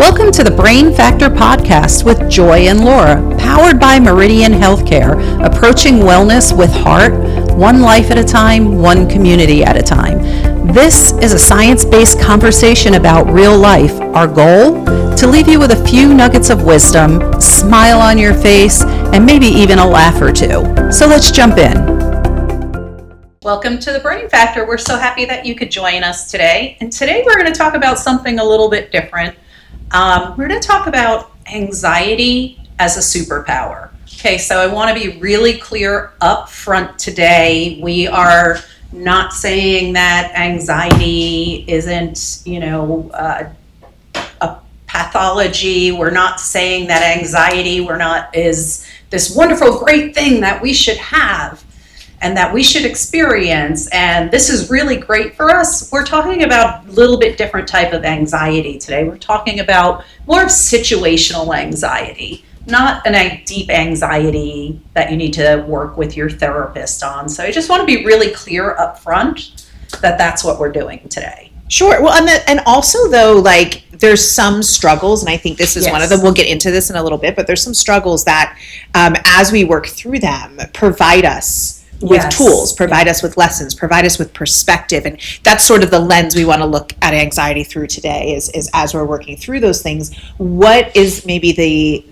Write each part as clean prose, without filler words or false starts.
Welcome to the Brain Factor Podcast with Joy and Laura, powered by Meridian Healthcare, approaching wellness with heart, one life at a time, one community at a time. This is a science-based conversation about real life. Our goal? To leave you with a few nuggets of wisdom, smile on your face, and maybe even a laugh or two. So let's jump in. Welcome to the Brain Factor. We're so happy that you could join us today. And today we're going to talk about something a little bit different. We're going to talk about anxiety as a superpower. Okay, so I want to be really clear up front today. We are not saying that anxiety isn't, a pathology. We're not saying that anxiety is this wonderful, great thing that we should have and that we should experience, and this is really great for us. We're talking about a little bit different type of anxiety today. We're talking about more of situational anxiety, not a deep anxiety that you need to work with your therapist on. So I just want to be really clear up front that that's what we're doing today. Sure. Well, and also though, like there's some struggles, and I think this is one of them. We'll get into this in a little bit, but there's some struggles that as we work through them, provide us with tools, provide us with lessons, provide us with perspective. And that's sort of the lens we want to look at anxiety through today is as we're working through those things, what is maybe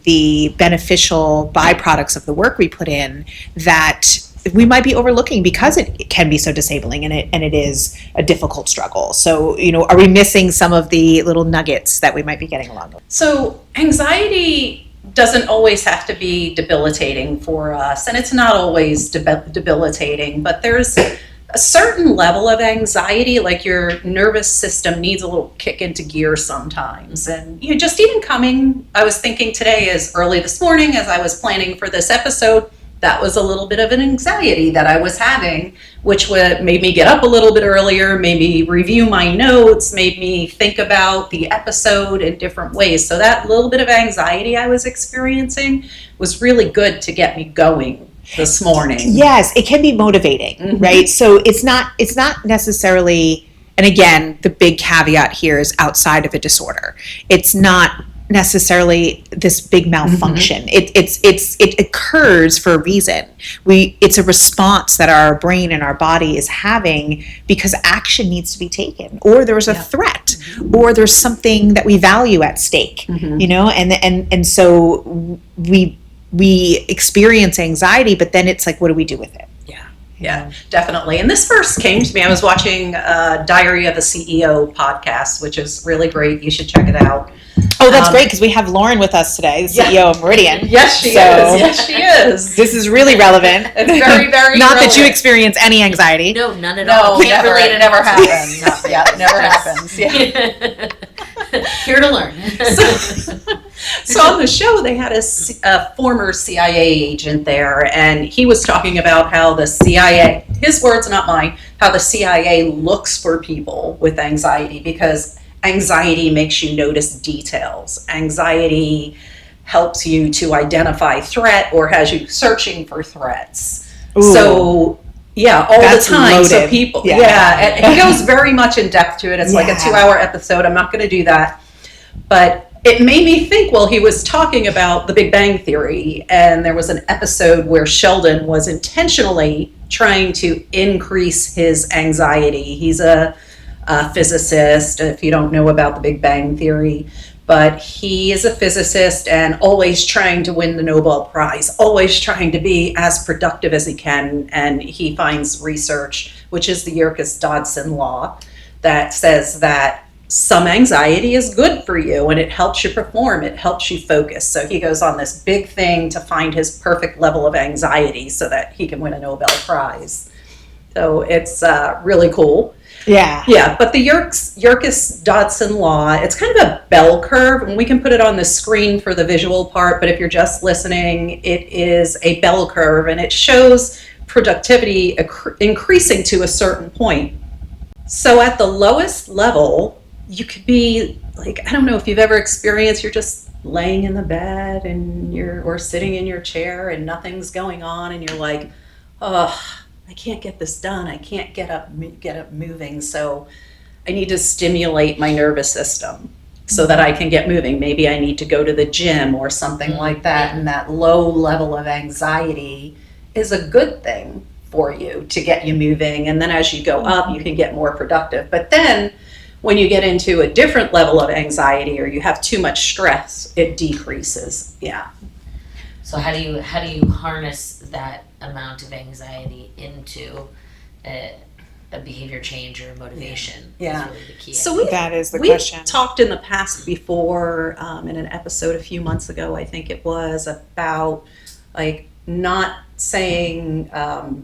the beneficial byproducts of the work we put in that we might be overlooking because it can be so disabling and it is a difficult struggle. So, are we missing some of the little nuggets that we might be getting along with? So anxiety doesn't always have to be debilitating for us, and it's not always debilitating, but there's a certain level of anxiety, like your nervous system needs a little kick into gear sometimes. And just even I was thinking today as early this morning as I was planning for this episode, that was a little bit of an anxiety that I was having, which made me get up a little bit earlier, made me review my notes, made me think about the episode in different ways. So that little bit of anxiety I was experiencing was really good to get me going this morning. Yes, it can be motivating, right? So it's not necessarily, and again, the big caveat here is outside of a disorder. It's not necessarily this big malfunction. It occurs for a reason. It's a response that our brain and our body is having because action needs to be taken, or there's a threat, or there's something that we value at stake. And so we experience anxiety, but then it's like, what do we do with it? Yeah, definitely. And this first came to me. I was watching Diary of a CEO podcast, which is really great. You should check it out. Oh, that's great, because we have Lauren with us today, the CEO of Meridian. Yes, she is. Yes, she is. This is really relevant. It's very, very Not relevant. that you experience any anxiety. No, none at all. No, never. It never happens. It never happens. Yeah. Here to learn. So on the show, they had a former CIA agent there, and he was talking about how the CIA, his words, not mine, how the CIA looks for people with anxiety, because anxiety makes you notice details. Anxiety helps you to identify threat or has you searching for threats. Ooh. So all the time. Loaded. So people, and he goes very much in depth to it. It's like a 2-hour episode. I'm not going to do that. But it made me think, well, he was talking about the Big Bang Theory, and there was an episode where Sheldon was intentionally trying to increase his anxiety. He's a physicist, if you don't know about the Big Bang Theory, but he is a physicist and always trying to win the Nobel Prize, always trying to be as productive as he can. And he finds research, which is the Yerkes-Dodson law, that says that some anxiety is good for you and it helps you perform, it helps you focus. So he goes on this big thing to find his perfect level of anxiety so that he can win a Nobel Prize. So it's really cool. Yeah, but the Yerkes-Dodson law, it's kind of a bell curve, and we can put it on the screen for the visual part, but if you're just listening, it is a bell curve, and it shows productivity increasing to a certain point. So at the lowest level, you could be like, I don't know if you've ever experienced, you're just laying in the bed or sitting in your chair and nothing's going on, and you're like, oh, I can't get this done. I can't get up moving. So I need to stimulate my nervous system. so that I can get moving. Maybe I need to go to the gym or something like that. And that low level of anxiety is a good thing for you to get you moving. And then as you go up, you can get more productive. But then when you get into a different level of anxiety or you have too much stress, it decreases. Yeah. So how do you harness that amount of anxiety into a behavior change or motivation? Yeah. Is really the key. So That is the we've question. talked in the past before in an episode a few months ago, I think it was, about like not saying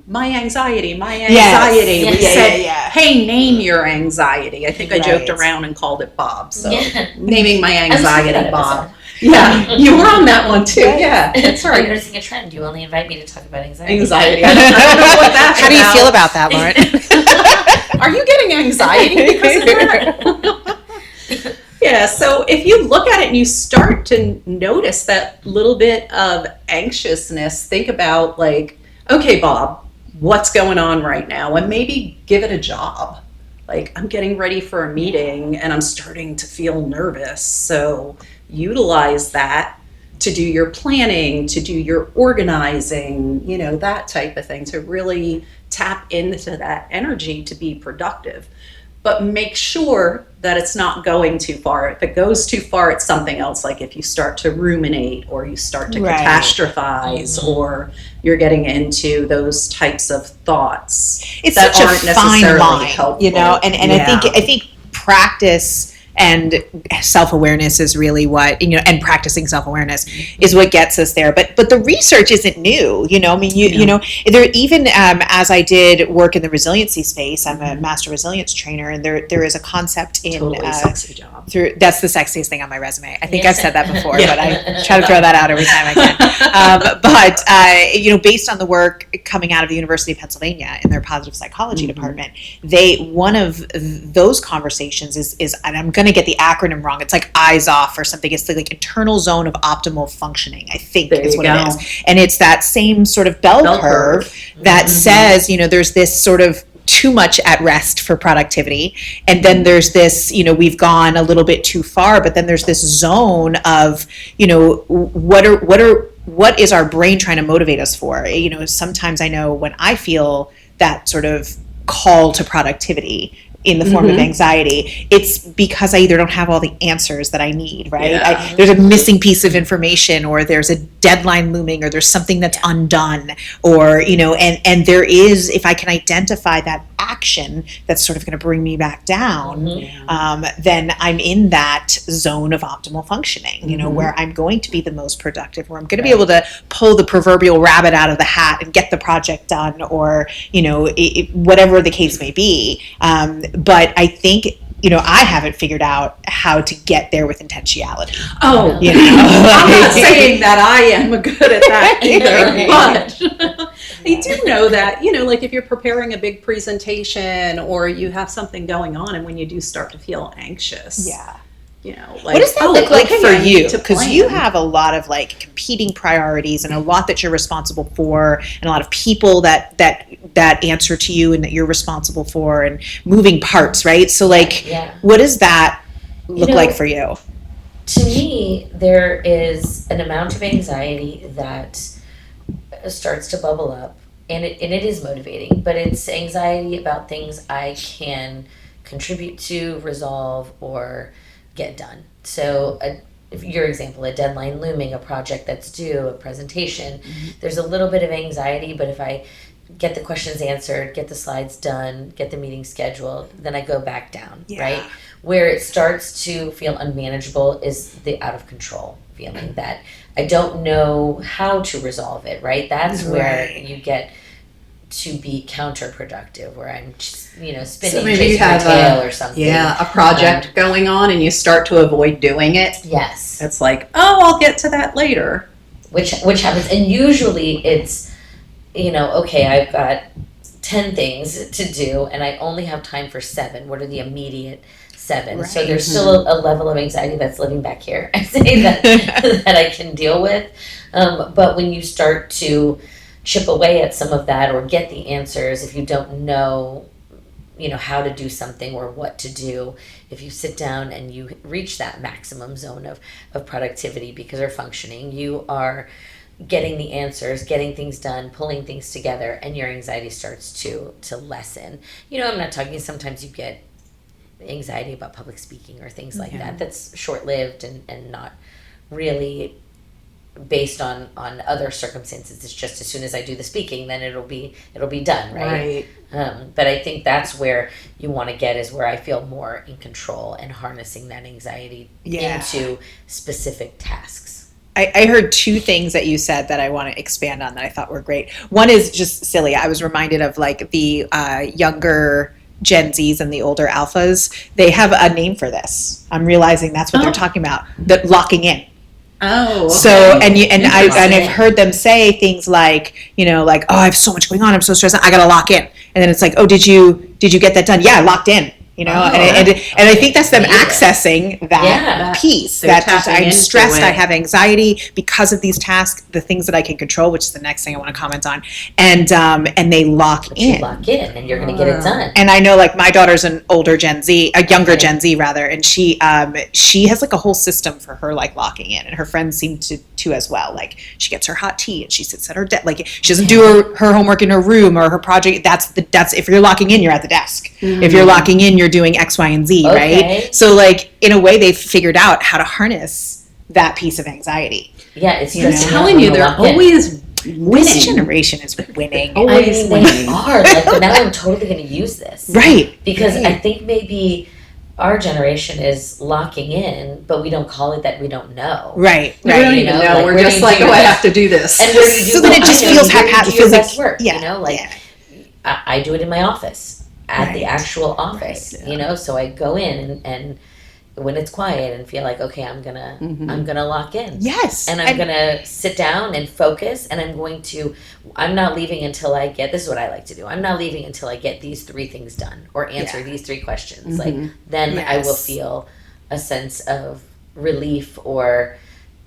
my anxiety. Yes. We Yeah, said, yeah. hey, name your anxiety. I think I joked Right. around and called it Bob. So Yeah. naming my I listened to anxiety, that Bob. episode. Yeah, you were on that one too. Yeah, that's I'm right. noticing a trend. You only invite me to talk about anxiety. Anxiety. I don't know what that's How do you about. feel about that, Lauren? Are you getting anxiety because of that? Yeah, so if you look at it and you start to notice that little bit of anxiousness, think about like, okay, Bob, what's going on right now? And maybe give it a job. Like, I'm getting ready for a meeting and I'm starting to feel nervous. So utilize that to do your planning, to do your organizing, that type of thing, to really tap into that energy to be productive. But make sure that it's not going too far. If it goes too far, it's something else. Like if you start to ruminate or you start to Right. catastrophize or you're getting into those types of thoughts It's that such aren't a fine necessarily line, helpful. and I think practice and self-awareness is really what, and practicing self-awareness is what gets us there. But the research isn't new, there, even as I did work in the resiliency space, I'm a master resilience trainer, and there is a concept in Totally sexy job. that's the sexiest thing on my resume. I think Yeah. I've said that before, Yeah. but I try to throw that out every time I can. Based on the work coming out of the University of Pennsylvania in their positive psychology department, one of those conversations is, and I'm going to get the acronym wrong. It's like eyes off or something. It's the like internal zone of optimal functioning, I think There is you what go. it is. And it's that same sort of bell curve that says, there's this sort of too much at rest for productivity. And then there's this, we've gone a little bit too far, but then there's this zone of, what is our brain trying to motivate us for? Sometimes I know when I feel that sort of call to productivity in the form of anxiety, it's because I either don't have all the answers that I need, right? Yeah. There's a missing piece of information, or there's a deadline looming, or there's something that's undone, or, and there is, if I can identify that action that's sort of going to bring me back down, then I'm in that zone of optimal functioning, where I'm going to be the most productive, where I'm going to be able to pull the proverbial rabbit out of the hat and get the project done, or, whatever the case may be. But I think, I haven't figured out how to get there with intentionality. Oh, I'm not saying that I am good at that either, but I do know that, like if you're preparing a big presentation or you have something going on, and when you do start to feel anxious, like, what does that look like okay, for I need you? to Because you plan. have a lot of like competing priorities and a lot that you're responsible for, and a lot of people that answer to you and that you're responsible for, and moving parts, right? So like, what does that look like for you? To me, there is an amount of anxiety that starts to bubble up, and it is motivating, but it's anxiety about things I can contribute to, resolve, or get done. So if your example, a deadline looming, a project that's due, a presentation, there's a little bit of anxiety, but if I get the questions answered, get the slides done, get the meeting scheduled, then I go back down, right? Where it starts to feel unmanageable is the out of control feeling, that I don't know how to resolve it, right? That's where you get to be counterproductive, where I'm just, spinning, So maybe chasing you have my tail or something. a project going on and you start to avoid doing it. Yes. It's like, oh, I'll get to that later. Which happens, and usually it's, okay, I've got 10 things to do and I only have time for 7. What are the immediate 7? Right. So there's still a level of anxiety that's living back here, I say, that that I can deal with. But when you start to chip away at some of that or get the answers, if you don't know how to do something or what to do, if you sit down and you reach that maximum zone of productivity because you're functioning, you are getting the answers, getting things done, pulling things together, and your anxiety starts to lessen. I'm not talking, sometimes you get anxiety about public speaking or things like that. That's short-lived and not really based on other circumstances. It's just as soon as I do the speaking, then it'll be done, right? But I think that's where you want to get, is where I feel more in control and harnessing that anxiety into specific tasks. I heard two things that you said that I want to expand on that I thought were great. One is just silly. I was reminded of like the younger Gen Zs and the older alphas. They have a name for this. I'm realizing that's what they're talking about. The locking in. Oh, okay. So I've heard them say things like, like, oh, I have so much going on, I'm so stressed, I gotta lock in. And then it's like, oh, did you get that done? Yeah, I locked in. And I think that's them accessing that piece. They're that I'm into stressed, it. I have anxiety because of these tasks, the things that I can control, which is the next thing I want to comment on. And they lock in. You lock in, and you're going to get it done. And I know, like, my daughter's an older Gen Z, a younger Gen Z rather, and she has like a whole system for her like locking in, and her friends seem to as well. Like, she gets her hot tea and she sits at her desk. Like, she doesn't do her homework in her room or her project. That's if you're locking in, you're at the desk. Mm-hmm. If you're locking in, you're doing X, Y, and Z, right? So, like, in a way, they've figured out how to harness that piece of anxiety. Yeah, it's just telling you, they're always winning. This generation is winning. Always winning. They are. Like, now I'm totally going to use this, right? Because I think maybe our generation is locking in, but we don't call it that. We don't know. Right. We don't even know. We're just like, I have to do this. And where do you do so then it just feels haphazard. It feels like work. Yeah. I do it in my office, at the actual office. So I go in and when it's quiet and feel like, okay, I'm gonna lock in. Yes. And I'm gonna sit down and focus, and I'm not leaving until I get, this is what I like to do, I'm not leaving until I get these 3 things done or answer these 3 questions. Like, then I will feel a sense of relief, or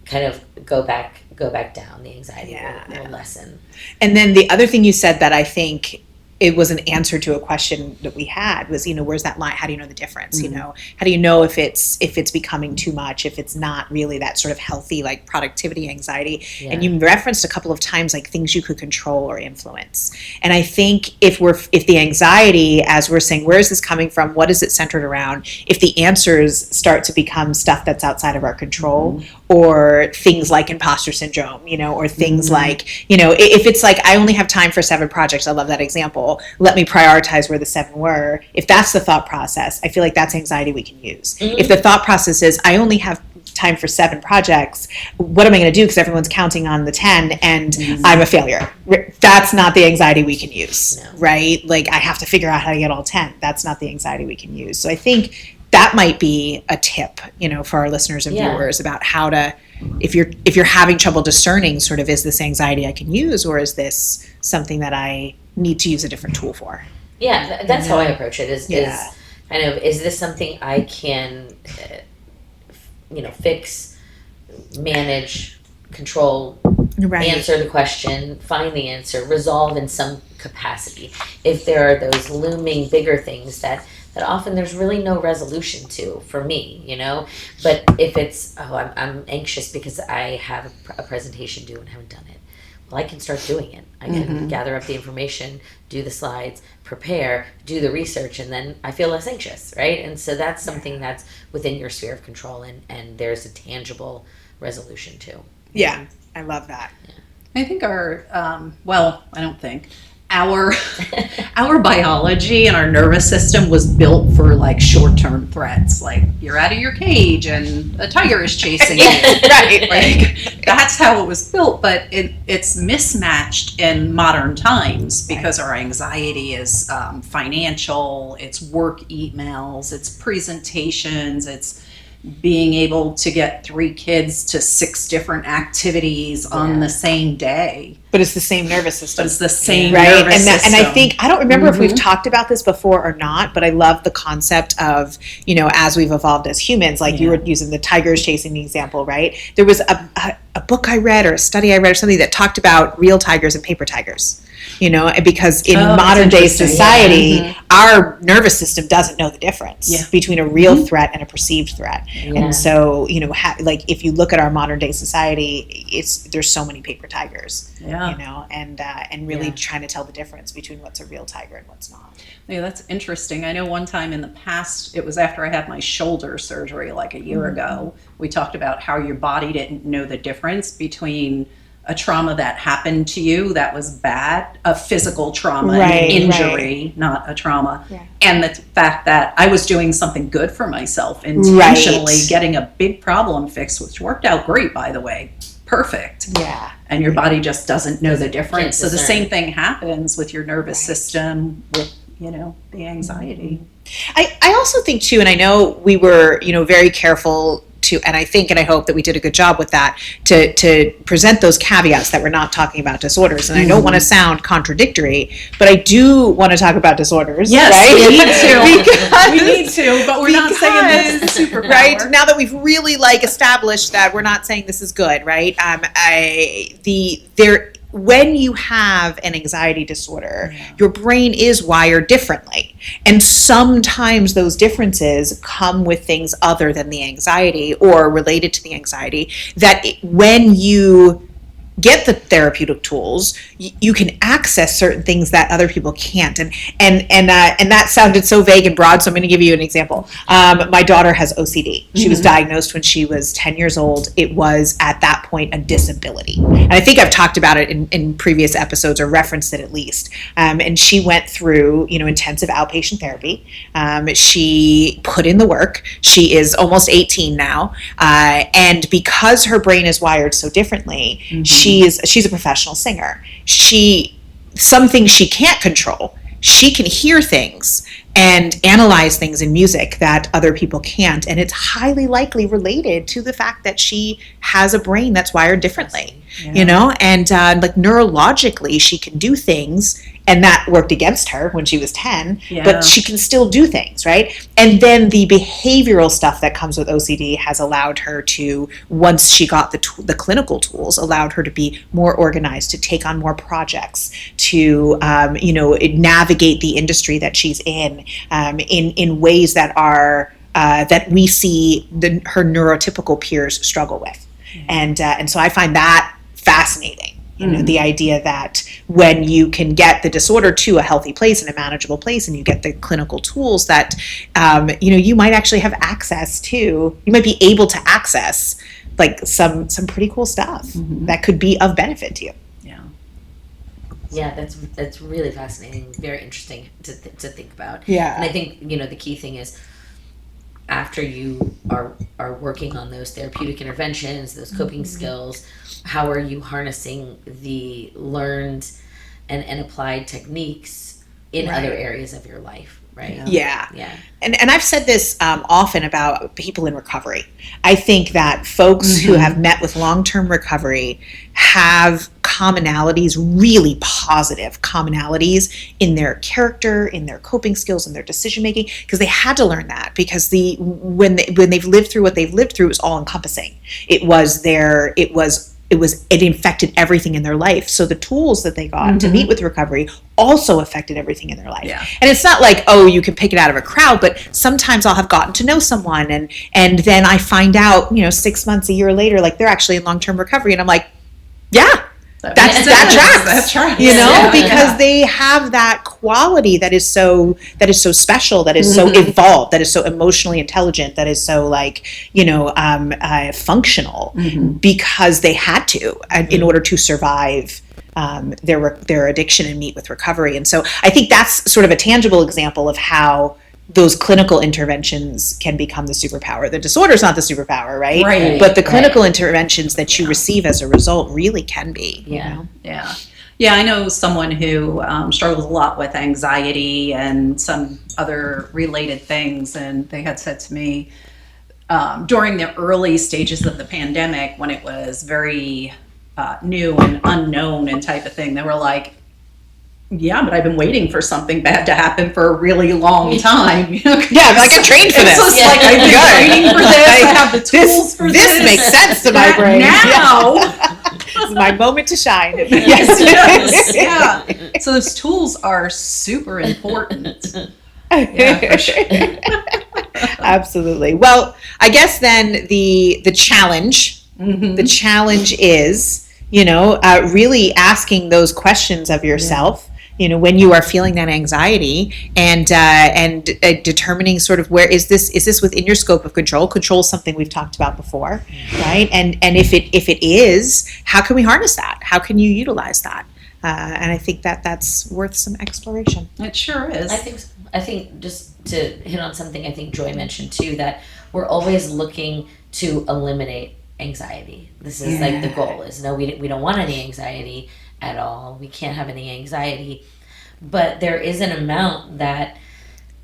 kind of go back down. The anxiety will lessen. And then the other thing you said that I think it was an answer to a question that we had was, where's that line? How do you know the difference? How do you know if it's becoming too much, if it's not really that sort of healthy, like, productivity anxiety? Yeah. And you referenced a couple of times, like, things you could control or influence. And I think if the anxiety, as we're saying, where is this coming from? What is it centered around? If the answers start to become stuff that's outside of our control, or things like imposter syndrome, or things like, if it's like, I only have time for 7 projects. I love that example. Let me prioritize where the 7 were. If that's the thought process, I feel like that's anxiety we can use. If the thought process is, I only have time for 7 projects, what am I going to do because everyone's counting on the 10 and I'm a failure? That's not the anxiety we can use, right? Like, I have to figure out how to get all 10. That's not the anxiety we can use. So I think that might be a tip, for our listeners and viewers about how to, if you're having trouble discerning, sort of, is this anxiety I can use, or is this something that I need to use a different tool for? Yeah, that's how I approach it. Is kind of, is this something I can, fix, manage, control, answer the question, find the answer, resolve in some capacity? If there are those looming bigger things that often there's really no resolution to, for me, but if it's, I'm anxious because I have a presentation due and haven't done it, well, I can start doing it. I can gather up the information, do the slides, prepare, do the research, and then I feel less anxious, right? And so that's something that's within your sphere of control, and there's a tangible resolution too. Yeah, I love that. Yeah. I think our biology and our nervous system was built for, like, short-term threats. Like, you're out of your cage and a tiger is chasing you. Right. Like, that's how it was built, but it's mismatched in modern times because our anxiety is financial, it's work emails, it's presentations, it's being able to get 3 kids to 6 different activities on the same day. But it's the same nervous system. But it's the same right? nervous system. And I think, I don't remember if we've talked about this before or not, but I love the concept of, as we've evolved as humans, like you were using the tigers chasing the example, right? There was a book I read or a study I read or something that talked about real tigers and paper tigers. because in Oh, that's modern day interesting. society, our nervous system doesn't know the difference Yeah. between a real threat and a perceived threat. Yeah. And so, like if you look at our modern day society, there's so many paper tigers, Yeah. and really Yeah. trying to tell the difference between what's a real tiger and what's not. Yeah, that's interesting. I know one time in the past, it was after I had my shoulder surgery like a year ago, we talked about how your body didn't know the difference between a trauma that happened to you that was bad, a physical trauma, an Right, injury, not a trauma, Yeah. and the fact that I was doing something good for myself, intentionally Right. getting a big problem fixed, which worked out great, by the way. Perfect. Yeah. And your body just doesn't know the difference. So the discern. same thing happens with your nervous system, with, the anxiety. I also think too, and I know we were, very careful to, and I think and I hope that we did a good job with that, to present those caveats that we're not talking about disorders. And I don't want to sound contradictory, but I do want to talk about disorders. Yes, right? we need to. Because- We need to, but we're not saying this is the superpower. Right now that we've really established that we're not saying this is good, right? When you have an anxiety disorder, your brain is wired differently. And sometimes those differences come with things other than the anxiety or related to the anxiety that when you get the therapeutic tools, you can access certain things that other people can't. And that sounded so vague and broad, so I'm going to give you an example. My daughter has OCD. She was diagnosed when she was 10 years old. It was at that point a disability. And I think I've talked about it in previous episodes or referenced it at least. And she went through, intensive outpatient therapy. She put in the work. She is almost 18 now. And because her brain is wired so differently, she's a professional singer. Some things she can't control. She can hear things and analyze things in music that other people can't, and it's highly likely related to the fact that she has a brain that's wired differently. And neurologically she can do things, and that worked against her when she was 10, but she can still do things, right? And then the behavioral stuff that comes with OCD has allowed her to, once she got the clinical tools, allowed her to be more organized, to take on more projects, to navigate the industry that she's in ways that are that we see her neurotypical peers struggle with. And so I find that fascinating. The idea that when you can get the disorder to a healthy place and a manageable place, and you get the clinical tools that, you might actually have access to, you might be able to access like some pretty cool stuff that could be of benefit to you. Yeah, that's really fascinating, very interesting to think about. Yeah. And I think, the key thing is after you are working on those therapeutic interventions, those coping skills, how are you harnessing the learned and applied techniques in other areas of your life, right? Yeah. Yeah. And I've said this often about people in recovery. I think that folks who have met with long-term recovery have commonalities, really positive commonalities in their character, in their coping skills, in their decision-making, because they had to learn that, because when they've lived through what they've lived through, it was all encompassing. It infected everything in their life. So the tools that they got to meet with recovery also affected everything in their life. Yeah. And it's not like, you can pick it out of a crowd, but sometimes I'll have gotten to know someone and then I find out, 6 months, a year later, like they're actually in long-term recovery. And I'm like, yeah, that tracks. That's right. Because they have that quality that is so special, that is so evolved, that is so emotionally intelligent, that is so functional, because they had to in order to survive their addiction and meet with recovery. And so I think that's sort of a tangible example of how those clinical interventions can become the superpower. The disorder is not the superpower, right? Right. But the clinical interventions that you receive as a result really can be. Yeah. Yeah, I know someone who struggles a lot with anxiety and some other related things, and they had said to me during the early stages of the pandemic, when it was very new and unknown and type of thing, they were like, yeah, but I've been waiting for something bad to happen for a really long time. Yeah, like I trained for this. It's just like I've been training for this. I have the tools for this. This makes sense to my brain. Now, This is my moment to shine. Yes, yeah. So those tools are super important. Yeah, for sure. Absolutely. Well, I guess then the challenge, the challenge is, really asking those questions of yourself. When you are feeling that anxiety, and determining sort of where is this within your scope of control? Control is something we've talked about before, right? And if it is, how can we harness that? How can you utilize that? And I think that's worth some exploration. It sure is. I think just to hit on something I think Joy mentioned too, that we're always looking to eliminate anxiety. This is like the goal is no, we don't want any anxiety at all. We can't have any anxiety, but there is an amount that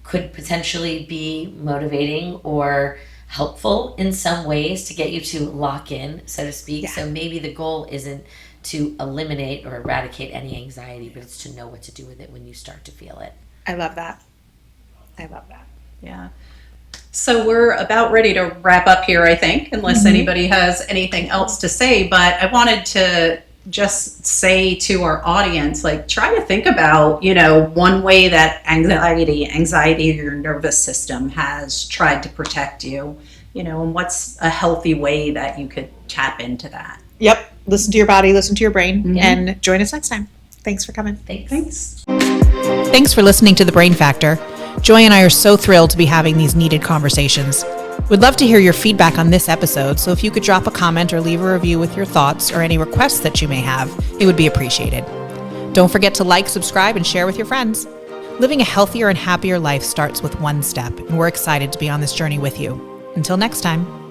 could potentially be motivating or helpful in some ways to get you to lock in, so to speak. Yeah. So maybe the goal isn't to eliminate or eradicate any anxiety, but it's to know what to do with it when you start to feel it. I love that. Yeah. So we're about ready to wrap up here, I think, unless anybody has anything else to say. But I wanted to just say to our audience, like, try to think about, one way that anxiety of your nervous system has tried to protect you, and what's a healthy way that you could tap into that. Yep. Listen to your body, listen to your brain, and join us next time. Thanks for coming. Thanks. Thanks for listening to The Brain Factor. Joy and I are so thrilled to be having these needed conversations. We'd love to hear your feedback on this episode, so if you could drop a comment or leave a review with your thoughts or any requests that you may have, it would be appreciated. Don't forget to like, subscribe, and share with your friends. Living a healthier and happier life starts with one step, and we're excited to be on this journey with you. Until next time.